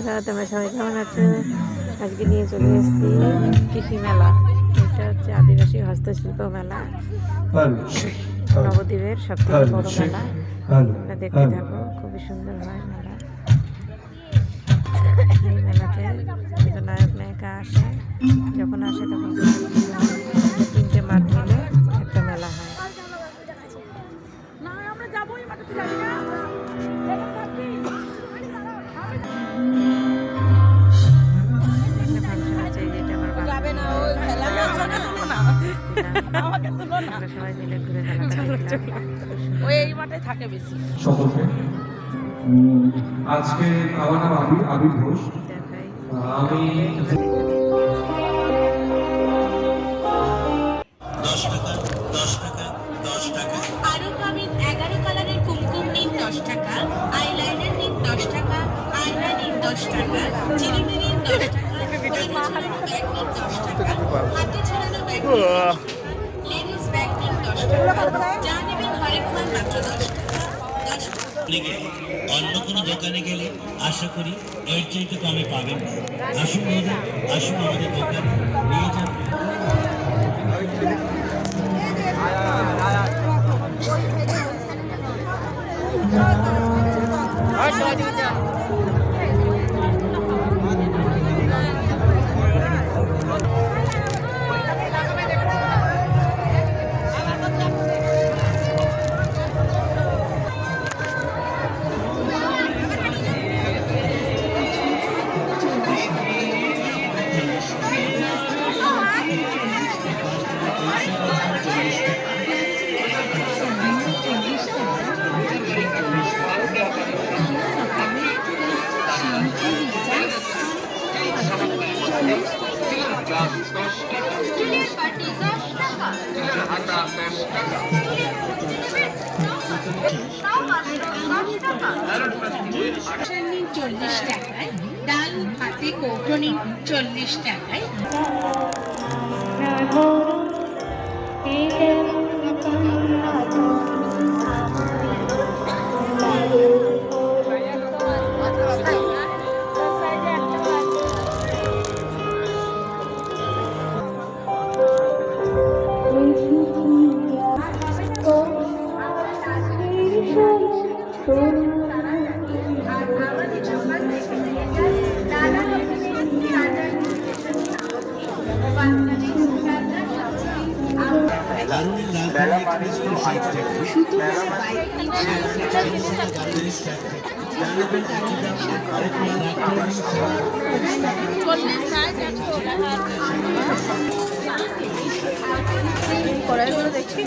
বন্ধুরা, তোমরা সবাই কেমন আছো? আজকে নিয়ে চলে এসেছি কৃষি মেলা। এটা হচ্ছে আদিবাসী হস্তশিল্প মেলা, নবদ্বীপের সবথেকে বড় মেলা। তোমরা দেখতে থাকো, খুবই সুন্দর হয় মেলা। এই মেলাতে নায়ক নায়িকা আসে, যখন আসে তখন প্রচুর ভিড় হয়। 3টে মাঠ মিলে একটা মেলা হয়। সবাই মিলে ঘুরে থাকে বেশি। সকলকে আজকে আমার নাম আবির ঘোষ। আমি আরো পাবেন 11 কালারের কুমকুম নিন 10 টাকা, আইলাইনার নিন 10 টাকা, আয়না নিন 10 টাকা, জিলিপি নিন 10 টাকা, ব্যাগ নিন 10 টাকা, হাতে ঝোলানো ব্যাগ নিন 10 টাকা, লেডিস ব্যাগ নিন 10 টাকা, যা নেবেন ঘরে খান মাত্র 10 টাকা। অন্য কোনো দোকানে গেলে আশা করি এর চাইতে কমে পাবেন না। আসুন দাদা, আসুন আমাদের দোকানে নিয়ে যান। নিন 40 টাকায়, ডাল ভাতে কৌটো নিন 40 টাকায়। করে দেখছি।